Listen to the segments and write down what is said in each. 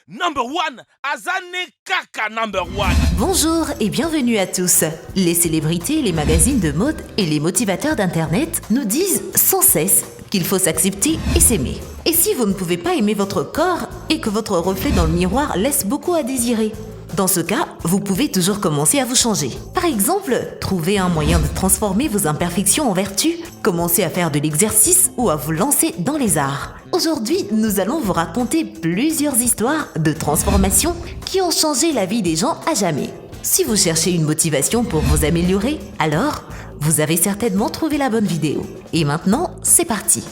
number one, Azane Kaka number one. Bonjour et bienvenue à tous. Les célébrités, les magazines de mode et les motivateurs d'internet nous disent sans cesse qu'il faut s'accepter et s'aimer. Et si vous ne pouvez pas aimer votre corps et que votre reflet dans le miroir laisse beaucoup à désirer? Dans ce cas, vous pouvez toujours commencer à vous changer. Par exemple, trouver un moyen de transformer vos imperfections en vertu, commencer à faire de l'exercice ou à vous lancer dans les arts. Aujourd'hui, nous allons vous raconter plusieurs histoires de transformation qui ont changé la vie des gens à jamais. Si vous cherchez une motivation pour vous améliorer, alors vous avez certainement trouvé la bonne vidéo. Et maintenant, c'est parti!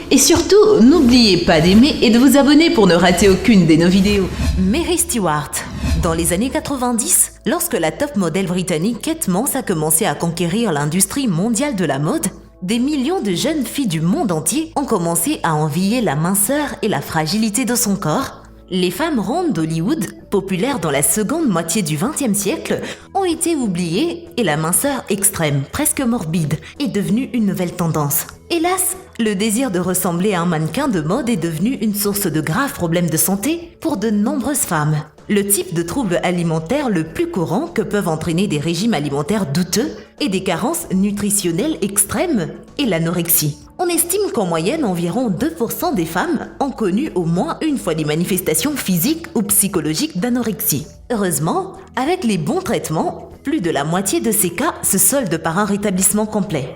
Et surtout, n'oubliez pas d'aimer et de vous abonner pour ne rater aucune de nos vidéos. Mary Stewart. Dans les années 90, lorsque la top modèle britannique Kate Moss a commencé à conquérir l'industrie mondiale de la mode, des millions de jeunes filles du monde entier ont commencé à envier la minceur et la fragilité de son corps. Les femmes rondes d'Hollywood, populaires dans la seconde moitié du XXe siècle, ont été oubliées et la minceur extrême, presque morbide, est devenue une nouvelle tendance. Hélas, le désir de ressembler à un mannequin de mode est devenu une source de graves problèmes de santé pour de nombreuses femmes. Le type de trouble alimentaire le plus courant que peuvent entraîner des régimes alimentaires douteux et des carences nutritionnelles extrêmes est l'anorexie. On estime qu'en moyenne, environ 2% des femmes ont connu au moins une fois des manifestations physiques ou psychologiques d'anorexie. Heureusement, avec les bons traitements, plus de la moitié de ces cas se soldent par un rétablissement complet.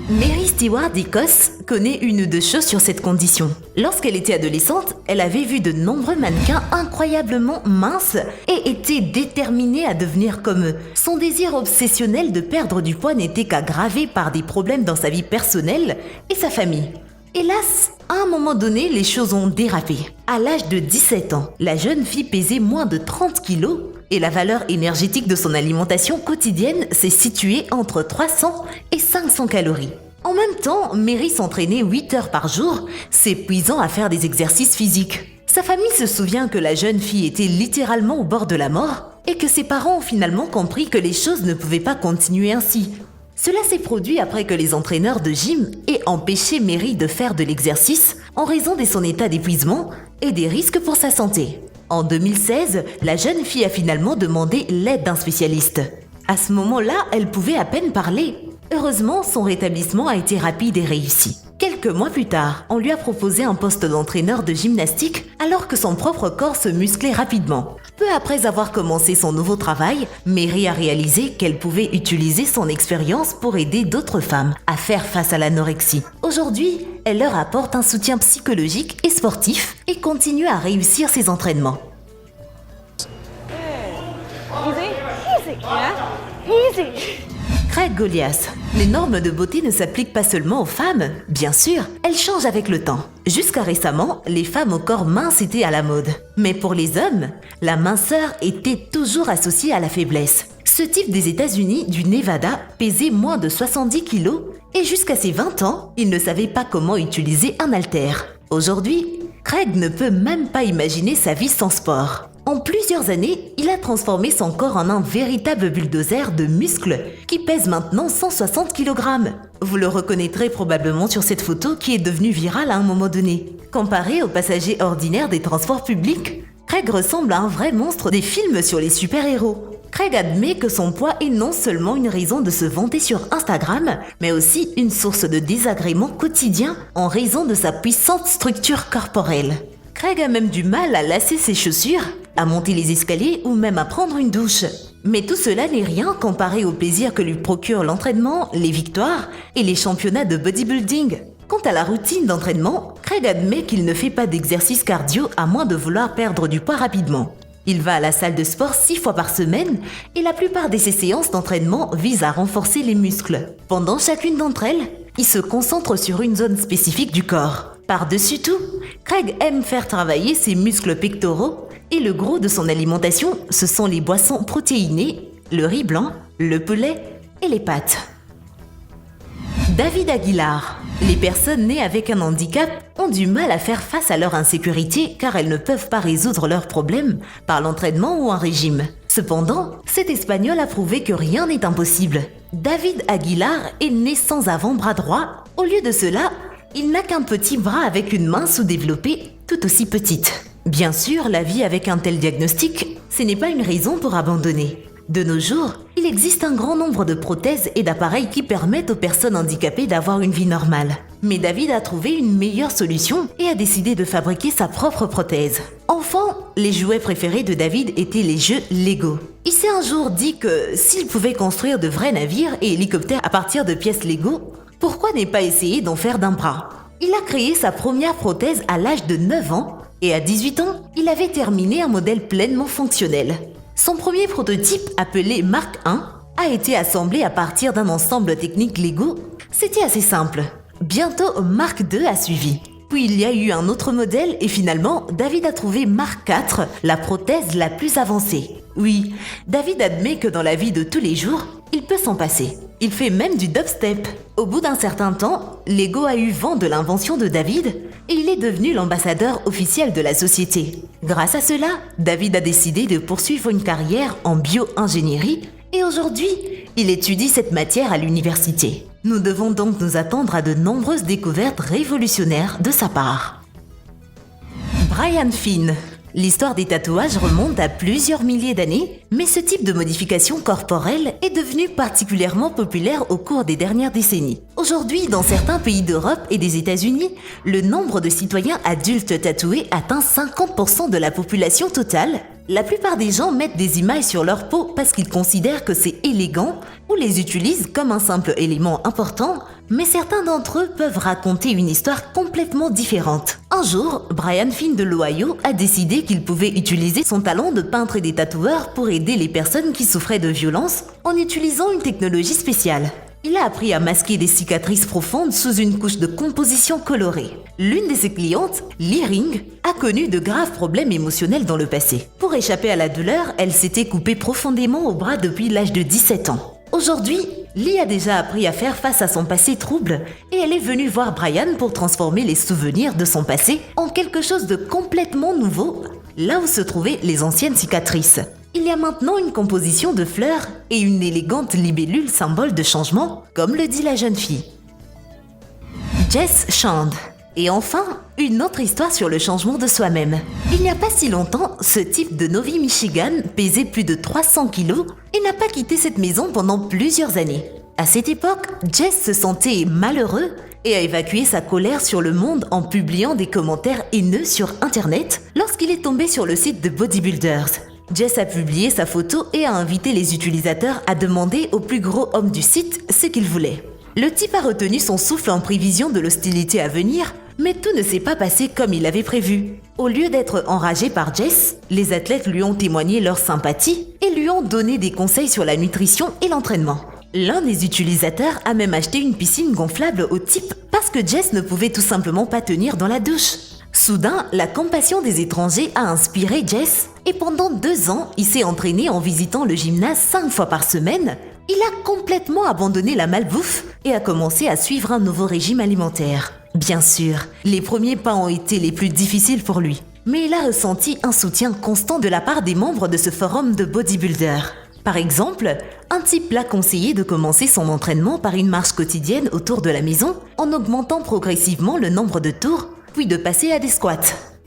Mary Stewart d'Écosse connaît une de choses sur cette condition. Lorsqu'elle était adolescente, elle avait vu de nombreux mannequins incroyablement minces et était déterminée à devenir comme eux. Son désir obsessionnel de perdre du poids n'était qu'aggravé par des problèmes dans sa vie personnelle et sa famille. Hélas, à un moment donné, les choses ont dérapé. À l'âge de 17 ans, la jeune fille pesait moins de 30 kilos et la valeur énergétique de son alimentation quotidienne s'est située entre 300 et 500 calories. En même temps, Mary s'entraînait 8 heures par jour, s'épuisant à faire des exercices physiques. Sa famille se souvient que la jeune fille était littéralement au bord de la mort et que ses parents ont finalement compris que les choses ne pouvaient pas continuer ainsi. Cela s'est produit après que les entraîneurs de gym aient empêché Mary de faire de l'exercice en raison de son état d'épuisement et des risques pour sa santé. En 2016, la jeune fille a finalement demandé l'aide d'un spécialiste. À ce moment-là, elle pouvait à peine parler. Heureusement, son rétablissement a été rapide et réussi. Quelques mois plus tard, on lui a proposé un poste d'entraîneur de gymnastique alors que son propre corps se musclait rapidement. Peu après avoir commencé son nouveau travail, Mary a réalisé qu'elle pouvait utiliser son expérience pour aider d'autres femmes à faire face à l'anorexie. Aujourd'hui, elle leur apporte un soutien psychologique et sportif et continue à réussir ses entraînements. Easy. Yeah? Easy. Craig Goliath. Les normes de beauté ne s'appliquent pas seulement aux femmes, bien sûr, elles changent avec le temps. Jusqu'à récemment, les femmes au corps mince étaient à la mode. Mais pour les hommes, la minceur était toujours associée à la faiblesse. Ce type des États-Unis, du Nevada, pesait moins de 70 kilos et jusqu'à ses 20 ans, il ne savait pas comment utiliser un haltère. Aujourd'hui, Craig ne peut même pas imaginer sa vie sans sport. En plusieurs années, il a transformé son corps en un véritable bulldozer de muscles qui pèse maintenant 160 kg. Vous le reconnaîtrez probablement sur cette photo qui est devenue virale à un moment donné. Comparé aux passagers ordinaires des transports publics, Craig ressemble à un vrai monstre des films sur les super-héros. Craig admet que son poids est non seulement une raison de se vanter sur Instagram, mais aussi une source de désagrément quotidien en raison de sa puissante structure corporelle. Craig a même du mal à lasser ses chaussures, à monter les escaliers ou même à prendre une douche. Mais tout cela n'est rien comparé au plaisir que lui procure l'entraînement, les victoires et les championnats de bodybuilding. Quant à la routine d'entraînement, Craig admet qu'il ne fait pas d'exercice cardio à moins de vouloir perdre du poids rapidement. Il va à la salle de sport 6 fois par semaine et la plupart de ses séances d'entraînement visent à renforcer les muscles. Pendant chacune d'entre elles, il se concentre sur une zone spécifique du corps. Par-dessus tout, Craig aime faire travailler ses muscles pectoraux et le gros de son alimentation, ce sont les boissons protéinées, le riz blanc, le poulet et les pâtes. David Aguilar. Les personnes nées avec un handicap ont du mal à faire face à leur insécurité car elles ne peuvent pas résoudre leurs problèmes par l'entraînement ou un régime. Cependant, cet Espagnol a prouvé que rien n'est impossible. David Aguilar est né sans avant-bras droit. Au lieu de cela, il n'a qu'un petit bras avec une main sous-développée tout aussi petite. Bien sûr, la vie avec un tel diagnostic, ce n'est pas une raison pour abandonner. De nos jours, il existe un grand nombre de prothèses et d'appareils qui permettent aux personnes handicapées d'avoir une vie normale. Mais David a trouvé une meilleure solution et a décidé de fabriquer sa propre prothèse. Enfant, les jouets préférés de David étaient les jeux Lego. Il s'est un jour dit que s'il pouvait construire de vrais navires et hélicoptères à partir de pièces Lego, pourquoi ne pas essayer d'en faire d'un bras? Il a créé sa première prothèse à l'âge de 9 ans et à 18 ans, il avait terminé un modèle pleinement fonctionnel. Son premier prototype, appelé Mark I, a été assemblé à partir d'un ensemble technique Lego. C'était assez simple. Bientôt, Mark II a suivi. Puis il y a eu un autre modèle et finalement, David a trouvé Mark IV, la prothèse la plus avancée. Oui, David admet que dans la vie de tous les jours, il peut s'en passer. Il fait même du dubstep. Au bout d'un certain temps, Lego a eu vent de l'invention de David et il est devenu l'ambassadeur officiel de la société. Grâce à cela, David a décidé de poursuivre une carrière en bio-ingénierie et aujourd'hui, il étudie cette matière à l'université. Nous devons donc nous attendre à de nombreuses découvertes révolutionnaires de sa part. Brian Finn. L'histoire des tatouages remonte à plusieurs milliers d'années, mais ce type de modification corporelle est devenu particulièrement populaire au cours des dernières décennies. Aujourd'hui, dans certains pays d'Europe et des États-Unis, le nombre de citoyens adultes tatoués atteint 50% de la population totale. La plupart des gens mettent des images sur leur peau parce qu'ils considèrent que c'est élégant ou les utilisent comme un simple élément important, mais certains d'entre eux peuvent raconter une histoire complètement différente. Un jour, Brian Finn de l'Ohio a décidé qu'il pouvait utiliser son talent de peintre et des tatoueurs pour aider les personnes qui souffraient de violences en utilisant une technologie spéciale. Il a appris à masquer des cicatrices profondes sous une couche de composition colorée. L'une de ses clientes, Lee Ring, a connu de graves problèmes émotionnels dans le passé. Pour échapper à la douleur, elle s'était coupée profondément au bras depuis l'âge de 17 ans. Aujourd'hui, Lee a déjà appris à faire face à son passé trouble et elle est venue voir Brian pour transformer les souvenirs de son passé en quelque chose de complètement nouveau, là où se trouvaient les anciennes cicatrices. Il y a maintenant une composition de fleurs et une élégante libellule symbole de changement, comme le dit la jeune fille. Jess Shand. Et enfin, une autre histoire sur le changement de soi-même. Il n'y a pas si longtemps, ce type de Novi, Michigan pesait plus de 300 kilos et n'a pas quitté cette maison pendant plusieurs années. À cette époque, Jess se sentait malheureux et a évacué sa colère sur le monde en publiant des commentaires haineux sur Internet lorsqu'il est tombé sur le site de Bodybuilders. Jess a publié sa photo et a invité les utilisateurs à demander au plus gros homme du site ce qu'il voulait. Le type a retenu son souffle en prévision de l'hostilité à venir, mais tout ne s'est pas passé comme il avait prévu. Au lieu d'être enragé par Jess, les athlètes lui ont témoigné leur sympathie et lui ont donné des conseils sur la nutrition et l'entraînement. L'un des utilisateurs a même acheté une piscine gonflable au type parce que Jess ne pouvait tout simplement pas tenir dans la douche. Soudain, la compassion des étrangers a inspiré Jess et pendant 2 ans, il s'est entraîné en visitant le gymnase 5 fois par semaine. Il a complètement abandonné la malbouffe et a commencé à suivre un nouveau régime alimentaire. Bien sûr, les premiers pas ont été les plus difficiles pour lui, mais il a ressenti un soutien constant de la part des membres de ce forum de bodybuilders. Par exemple, un type l'a conseillé de commencer son entraînement par une marche quotidienne autour de la maison en augmentant progressivement le nombre de tours, puis de passer à des squats.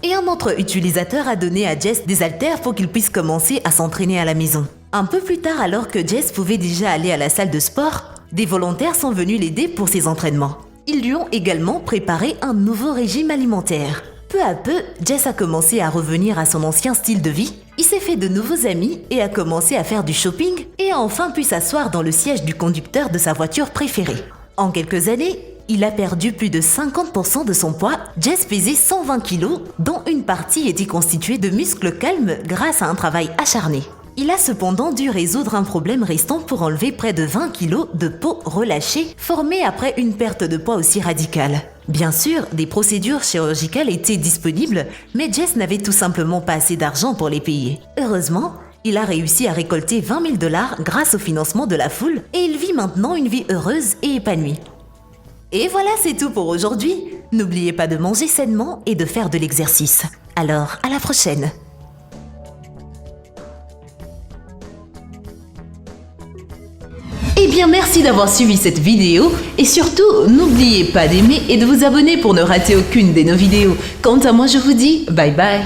Et un autre utilisateur a donné à Jess des haltères pour qu'il puisse commencer à s'entraîner à la maison. Un peu plus tard, alors que Jess pouvait déjà aller à la salle de sport, des volontaires sont venus l'aider pour ses entraînements. Ils lui ont également préparé un nouveau régime alimentaire. Peu à peu, Jess a commencé à revenir à son ancien style de vie. Il s'est fait de nouveaux amis et a commencé à faire du shopping et a enfin pu s'asseoir dans le siège du conducteur de sa voiture préférée. En quelques années, il a perdu plus de 50% de son poids. Jess pesait 120 kg, dont une partie était constituée de muscles calmes grâce à un travail acharné. Il a cependant dû résoudre un problème restant pour enlever près de 20 kg de peau relâchée formée après une perte de poids aussi radicale. Bien sûr, des procédures chirurgicales étaient disponibles, mais Jess n'avait tout simplement pas assez d'argent pour les payer. Heureusement, il a réussi à récolter 20 000 $ grâce au financement de la foule et il vit maintenant une vie heureuse et épanouie. Et voilà, c'est tout pour aujourd'hui. N'oubliez pas de manger sainement et de faire de l'exercice. Alors, à la prochaine! bien, merci d'avoir suivi cette vidéo et surtout, n'oubliez pas d'aimer et de vous abonner pour ne rater aucune de nos vidéos. Quant à moi, je vous dis bye bye.